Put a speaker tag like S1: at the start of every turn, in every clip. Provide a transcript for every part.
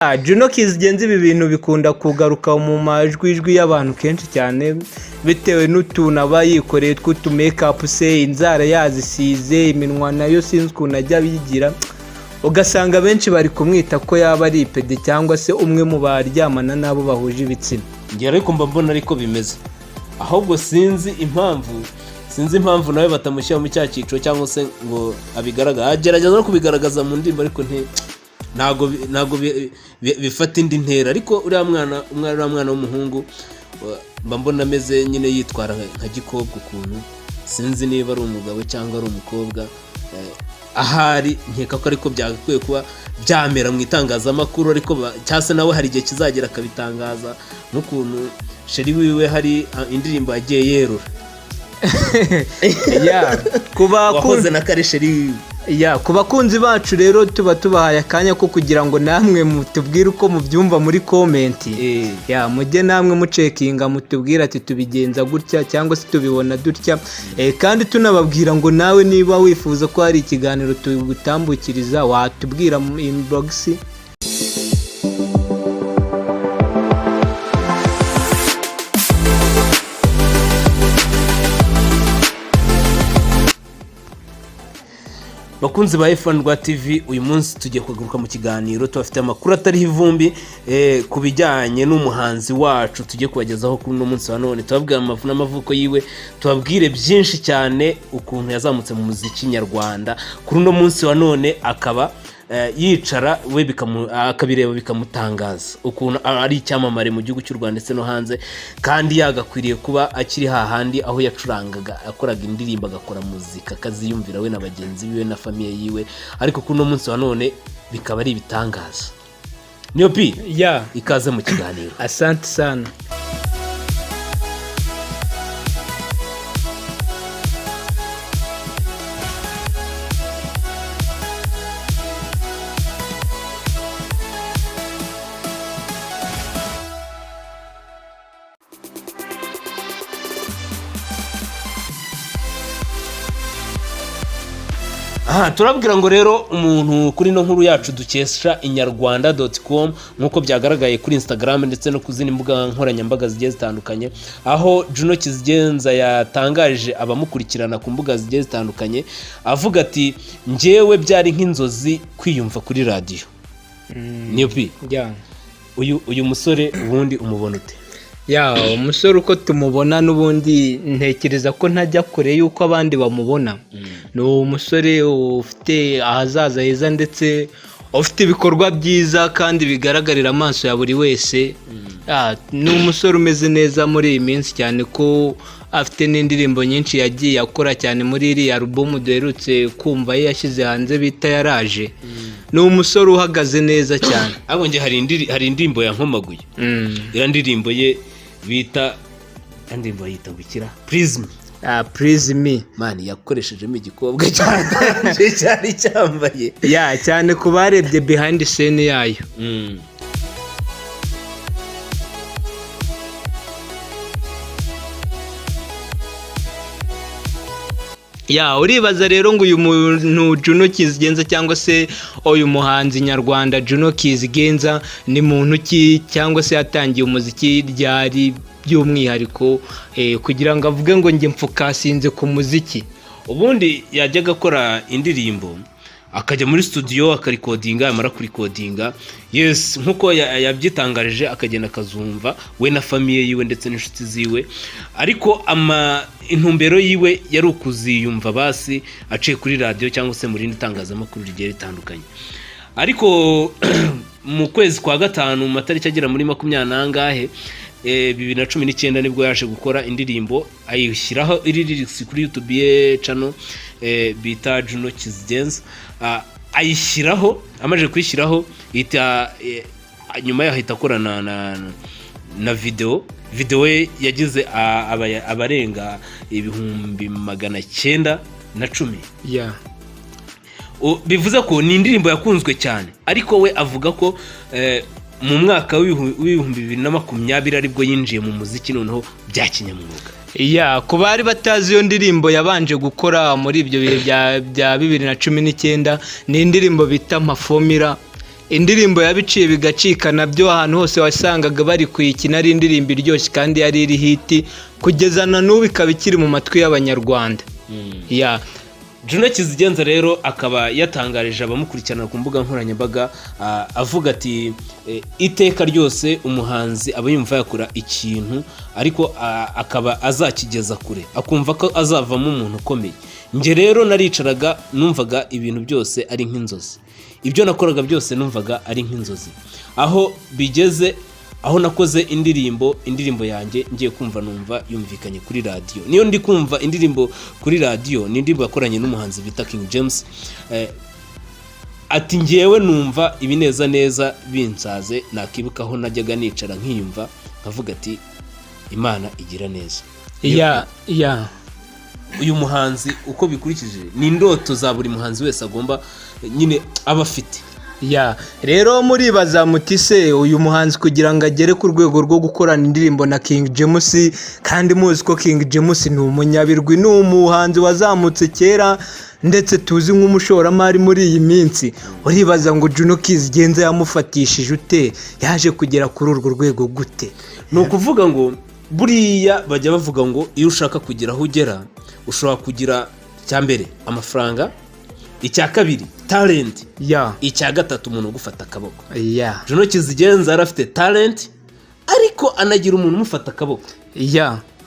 S1: Juno kizigenza ibi bintu bikunda kugaruka mu majwi y'abantu kenshi cyane bitewe n'utuntu aba yikoreye tw'utu make up se, inzara yazisize, iminwa nayo sinzi ukuntu ajya bigira, ugasanga benshi bari kumwita ko yaba ari ipede cyangwa se umwe mu baryamana nabo bahuje ibitsina.
S2: Ngiye ariko mbona ariko bimeze, ahubwo sinzi impamvu nawe batamushyira mu cya cyiciro cyangwa se ngo abigaragaza, agerageza no kubigaragaza mu ndirimbo ariko ntago bifata indi ntera. Ariko uriya mwana w'umuhungu mba mbona ameze nyine yitwara nka gikobwa ukuntu, sinzi niba ari umugabo cyangwa ari umukobwa. Ahari nkeka ko ariko byagakwiye kuba byamera mu itangazamakuru, ariko cyase nawe hari igihe kizagera akabitangaza, n'ukuntu sheri wiwe hari indirimbo yagiye yerura
S1: kuba
S2: wakoze na kare sheri wiwe.
S1: Ku bakunzi bacu rero tuba tubahaye akanya ko kugira ngo namwe mutubwire uko mubyumva muri komenti. Mujye namwe mucekinga mutubwire ati tubigenza gutya cyangwa se tubibona dutya, kandi tunababwira ngo nawe niba wifuza ko hari ikiganiro tugutambukiriza watubwira mu inbox.
S2: Bakunzi ba F1 TV, uyu munsi tugiye kugaruka mu kiganiro tubafite amakuru atariho ivumbi ku bijyanye n'umuhanzi wacu tugiye kubagezaho kuri uno munsi wa none. Tubabwira amavu n'amavuko yiwe, tubabwire byinshi cyane ukuntu yazamutse mu muziki nyarwanda kuri uno munsi wa none, akaba yicara we akabireba bikamutangaza ukuntu ari icyamamare mu gihugu cy'u Rwanda ndetse no hanze, kandi yagakwiriye kuba akiri hahandi aho yacurangaga akoraga indirimbo agakora muzika akaziyumvira we na bagenzi biwe na famiye yiwe, ariko kuri uno munsi wa none bikaba ari ibitangaza. Niyo pi ikaze mu kiganiro.
S1: Asante sana.
S2: Turabwira ngo rero umuntu kuri no nkuru yacu dukesha inyarwanda.com nkuko byagaragaye kuri Instagram ndetse no ku zindi mbuga nkoranyambaga zigiye zitandukanye, aho Juno kizigenza yatangaje abamukurikirana ku mbuga zigiye zitandukanye avuga ati njyewe byari nk'inzozi kwiyumva kuri radio. Niyo pi uyu musore ubundi umubona ute?
S1: Umusore uko tumubona n'ubundi ntekereza ko ntajya kure yuko abandi bamubona. Ni umusore ufite ahazaza heza ndetse ufite ibikorwa byiza kandi bigaragarira amaso ya buri wese. Ni umusore umeze neza muri iyi minsi cyane ko afite n'indirimbo nyinshi yagiye akora cyane muri iriya album duherutse kumva ye yashyize hanze bita Yaraje. Ni umusore uhagaze neza cyane.
S2: Abo nge hari indirimbo yankomaguye. Ira ndirimbo ye bita indirimbo yita gukira Prism.
S1: Prism
S2: mani yakoreshejemo igikobwa cyari cyambaye
S1: cyane ku barebye behind scene yayo. Uribaza rero ngo uyu muntu Juno kizigenza cyangwa se uyu muhanzi nyarwanda Juno kizigenza ni muntu ki, cyangwa se yatangiye umuziki ryari by'umwihariko kugira ngo avuge ngo njye mfukasinze ku muziki?
S2: Ubundi yajyaga akora indirimbo akajya muri studio akarikodinga, amara kurikodinga nkuko yabyitangarije akagenda akazumva we na famiye yiwe ndetse n'inshuti ziwe, ariko intumbero yiwe yari ukuziyumva basi aciye kuri radio cyangwa se muri itangazamakuru rigiye ritandukanye. Ariko mu kwezi kwa gatanu mu matariki agera muri 2019 nibwo yaje gukora indirimbo ayishyiraho iri lyrics kuri YouTube ye channel bita Juno kizigenza. Ayishyiraho, amaje kwishyiraho nyuma yahita akorana na video yagize abarenga 910. Bivuze ko ni indirimbo yakunzwe cyane, ariko we avuga ko mu mwaka w'ibihumbi 2020 aribwo yinjiye mu muziki noneho bya kinyamwuga.
S1: Ku bari batazi iyo ndirimbo yabanje gukora muri ibyo bihe bya 2019 ni indirimbo bita Mafomira indirimbo yabiciye bigacika nabyo ahantu hose wasangaga bari kuyikina ari indirimbo iryoshye kandi yari iri hiti kugeza na n'ubu ikaba ikiri mu matwi y'abanyarwanda.
S2: Juno Kizigenza rero akaba yatangarije abamukurikirana ku mbuga nkoranyambaga avuga ati iteka ryose umuhanzi aba yumva yakora ikintu ariko akaba azakigeza kure akumva ko azavamo umuntu ukomeye. Nge rero naricaraga numvaga ibintu byose ari nk'inzozi, ibyo nakoraga byose numvaga ari nk'inzozi, aho bigeze aho nakoze indirimbo yanjye ngiye kumva numva yumvikanye kuri radio. Niyo ndi kumva indirimbo kuri radio ni indirimbo yakoranye n'umuhanzi bita King James. Ati ngewe numva ibineza neza binsaze, nakibuka aho najyaga nicara nkiyumva nkavuga ati Imana igira neza. Uyu muhanzi uko bikurikije ni indoto za buri muhanzi wese agomba nyine aba afite.
S1: Rero muribaza muti se uyu muhanzi kugira ngo agere ku rwego rwo gukorana indirimbo na King James, kandi muzi ko King James ni umunyabirwi, ni umuhanzi wazamutse kera ndetse tuzi nk'umushoramari muri iyi minsi, uribaza ngo Juno Kizigenza yamufatishije ute, yaje kugera kuri urwo rwego gute?
S2: Ni ukuvuga ngo buriya bajya bavuga ngo iyo ushaka kugira aho ugera ushobora kugira cya mbere amafaranga, icya kabiri talent, icya gatatu umuntu ugufata akaboko. Juno Kizigenza arafite talent ariko anagira umuntu umufata akaboko.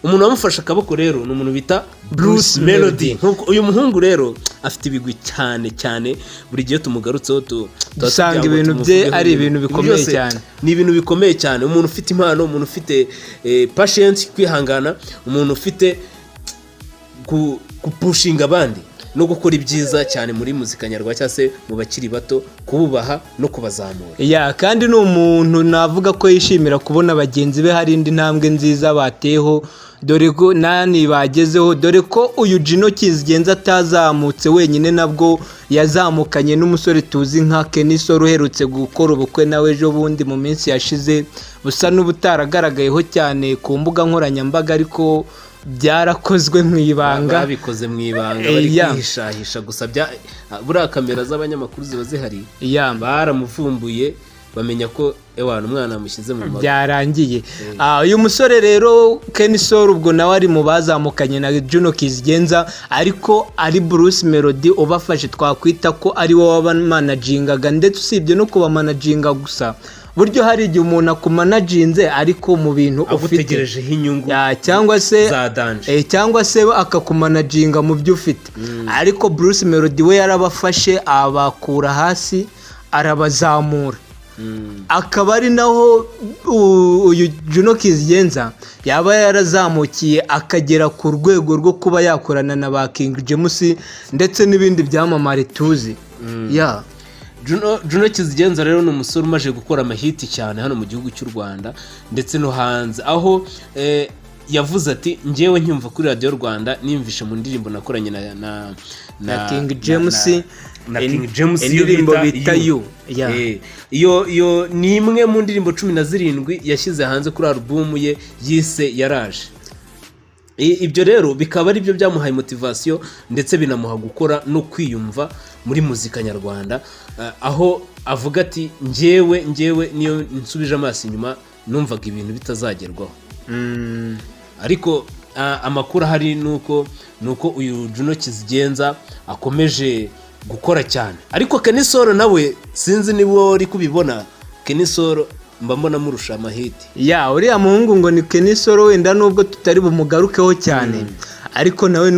S2: Umuntu wamufashe akaboko rero ni umuntu bita Bruce Melody. Uyu muhungu rero afite ibigwi cyane cyane, buri gihe tumugarutseho
S1: dusanga ibintu bye ari ibintu bikomeye cyane.
S2: Ni ibintu bikomeye cyane, umuntu ufite impano, umuntu ufite patience, kwihangana, umuntu ufite kupushinga abandi no gukora ibyiza cyane muri muzika nyarwanda cyangwa se mu bakiri bato, kububaha no kubazamura.
S1: Kandi ni umuntu navuga ko yishimira kubona bagenzi be hari indi ntambwe nziza bateho, dore ko nani bagezeho, dore ko uyu Juno Kizigenza atazamutse wenyine, nabwo yazamukanye n'umusore tuzi nka Kenisoro uherutse gukora ubukwe nawe ejo bundi mu minsi yashize, busa n'ubutaragaragayeho cyane ku mbuga nkoranyambaga ariko byarakozwe mu ibanga.
S2: Babikoze mu ibanga bari kwihishahisha gusa, buriya kamera z'abanyamakuru ziba zihari, baramuvumbuye bamenya ko umwana amushyize mu mago
S1: byarangiye. Uyu musore rero Kenisoro ubwo nawe ari mu bazamukanye na Juno Kizigenza, ariko ari Bruce Melody ubafashe, twakwita ko ari wowe wabamanagingaga, ndetse usibye no kubamanaginga gusa, buryo hari igihe umuntu akumanaginze ariko mu bintu ufite
S2: inyungu
S1: cyangwa se akakumanaginga mu byo ufite. Ariko Bruce Melody we yarabafashe abakura hasi arabazamura, akaba ari naho uyu Juno Kizigenza yaba yarazamukiye akagera ku rwego rwo kuba yakorana na ba King James ndetse n'ibindi byamamare tuzi.
S2: Juno Kizigenza rero ni umusore umaze gukora amahiti cyane hano mu gihugu cy'u Rwanda ndetse no hanze, aho yavuze ati ngewe ncyumva kuri radio Rwanda nimvishe mu ndirimbo nakoranye
S1: na King James,
S2: indirimbo bita iyo ni imwe mu ndirimbo 17 yashyize hanze kuri album ye yise Yaraje. Ibyo rero bikaba ari byo byamuhaye motivation ndetse binamuha gukora no kwiyumva muri muzika nyarwanda, aho avuga ati ngewe niyo nsubije amaso inyuma numvaga ibintu bitazagerwaho. Ariko amakuru ahari nuko uyu Juno Kizigenza akomeje gukora cyane. Ariko Kenisoro nawe sinzi niba uri kubibona, Kenisoro mba mbona murusha amahiti.
S1: Uriya muhungu ngo ni Kenisoro, wenda nubwo tutari bumugarukeho cyane, ariko nawe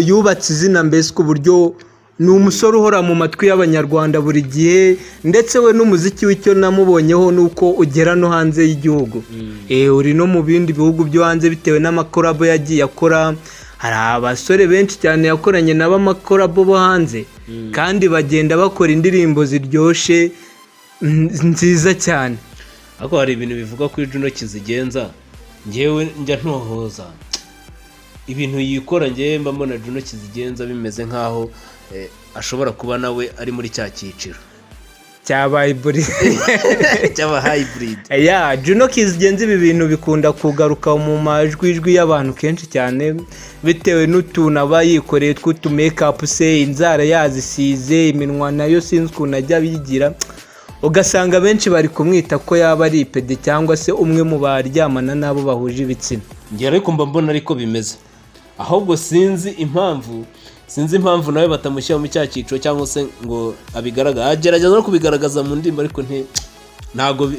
S1: yubatse izina mbese ku buryo ni umusore uhora mu matwi y'abanyarwanda buri gihe, ndetse we n'umuziki w'icyo namubonyeho nuko ugera no hanze y'igihugu. Uri no mu bindi bihugu byo hanze bitewe n'amakorabo yagiye akora. Hari abasore benshi cyane yakoranye nabo amakorabo bo hanze, kandi bagenda bakora indirimbo ziryoshye nziza cyane.
S2: Ariko hari ibintu bivuga kuri Juno Kizigenza, ngewe njya ntohoza ibintu yikora, ngewe mba mbona Juno Kizigenza bimeze nkaho ashobora kuba nawe ari muri cya cyiciro
S1: cyaba hybrid. Juno Kizigenza ibi bintu bikunda kugaruka mu majwi y'abantu kenshi cyane, bitewe n'utuntu aba yikoreye tw'utu make up se, inzara yazisize, iminwa nayo sinzi ukuntu ajya bigira. ugasanga benshi bari kumwita ko yaba ari ipede cyangwa se umwe mu baryamana n'abo bahuje ibitsina.
S2: njye ariko mba mbona ariko bimeze, ahubwo sinzi impamvu nawe batamushyira mu cya cyiciro cyangwa se ngo abigaragaza, agerageza no kubigaragaza mu ndimi ariko ntago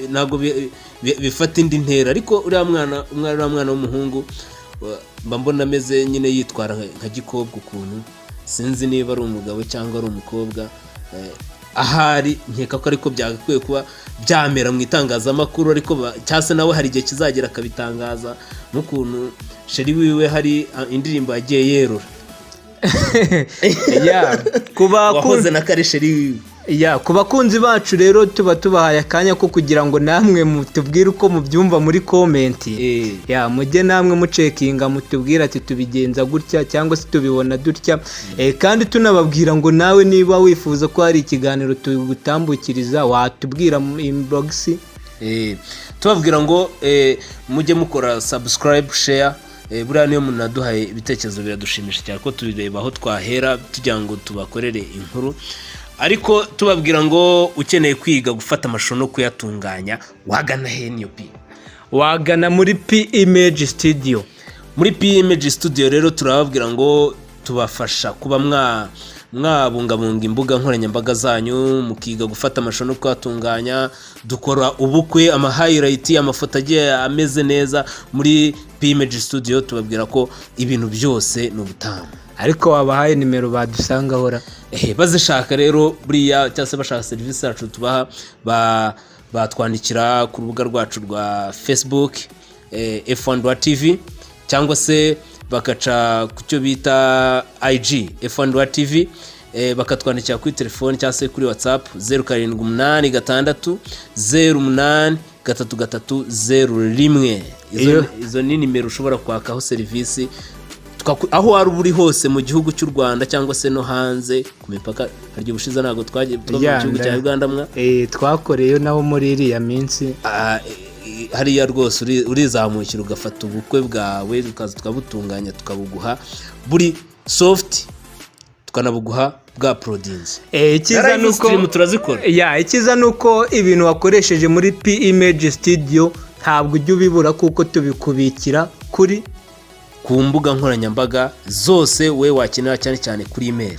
S2: bifata indi ntera. Ariko uriya mwana w'umuhungu mba mbona ameze nyine yitwara nka gikobwa ukuntu, sinzi niba ari umugabo cyangwa ari umukobwa. Ahari nkeka ko ariko byagakwiye kuba byamera mu itangazamakuru, ariko cyase nawe hari igihe kizagera akabitangaza, n'ukuntu sheri wiwe hari indirimbo yagiye yerura wahoze na kare sheri wiwe.
S1: Ku bakunzi bacu rero tuba tubahaye akanya ko kugira ngo namwe mutubwire uko mubyumva muri komenti. Mujye namwe mucekinga mutubwire ati tubigenza gutya cyangwa se tubibona dutya. Kandi tunababwira ngo nawe niba wifuza ko hari ikiganiro tugutambukiriza watubwira mu inbox.
S2: Tubabwira ngo mujye mukora subscribe, share. Buriya niyo umuntu aduhaye ibitekerezo biradushimisha cyane ko tubireba aho twahera tugira ngo tubakorere inkuru. Ariko tubabwira ngo ukeneye kwiga gufata amashusho no kuyatunganya wagana heniyo pi,
S1: wagana muri P Image Studio.
S2: Muri P Image Studio rero turababwira ngo tubafasha kuba mwabungabunga imbuga nkoranyambaga zanyu, mukiga gufata amashusho no kuyatunganya. Dukora ubukwe, ama highlight, amafoto agiye ameze neza. Muri P Image Studio tubabwira ko ibintu byose ni ubutamu.
S1: Ariko wabahaye nimero badusanga hora
S2: bazishaka rero buriya cyangwa se bashaka serivisi zacu tubaha, batwandikira ku rubuga rwacu rwa Facebook F1.tv, cyangwa se bakaca ku cyo bita IG F1.tv, bakatwandikira kuri telefone cyangwa se kuri WhatsApp 0788083301. Izo ni nimero ushobora kwakaho serivisi aho wari uri hose mu gihugu cy'u Rwanda cyangwa se no hanze ku mipaka. Haryo bushize ntago twagiye mu gihugu cya Uganda
S1: twakoreyo naho muri iriya minsi.
S2: Hariya rwose urizamukira ugafata ubukwe bwawe tukabutunganya tukabuguha buri soft, tukanabuguha bwa produce.
S1: Ikiza nuko
S2: turazikora.
S1: Ikiza nuko ibintu wakoresheje muri P Image Studio ntabwo ujya ubibura kuko tubikubikira kuri
S2: ku mbuga nkoranyambaga zose we wakenera cyane cyane kuri email.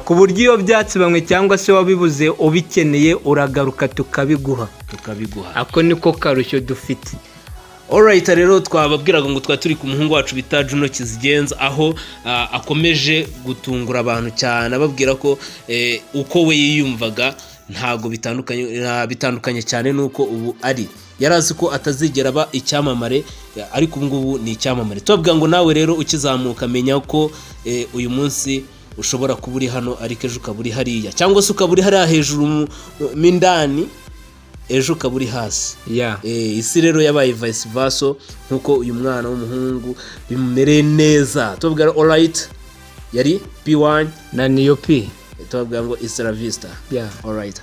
S1: Ku buryo iyo byatsi bamwe cyangwa se wabibuze ubikeneye uragaruka tukabiguha. Ako niko karushyo dufite.
S2: Alright, rero twababwiraga ngo turi ku muhungu wacu bita Juno kizigenza, aho akomeje gutungura abantu cyane ababwira ko uko we yiyumvaga ntago bitandukanye cyane nuko ubu ari. Yarazi ko atazigera aba icyamamare, ariko ubu ngubu ni icyamamare. Tubabwira ngo nawe rero ukizamuka menya ko uyu munsi ushobora kuba uri hano ariko ejo ukaba uri hariya, cyangwa se ukaba uri hariya hejuru mindani ejo ukaba uri hasi. Isi rero yabaye vice versa, nkuko uyu mwana w'umuhungu bimumereye neza. Tubabwira alright, yari P1
S1: na niyo P.
S2: Tubabwira ngo it's la vista.
S1: Alright.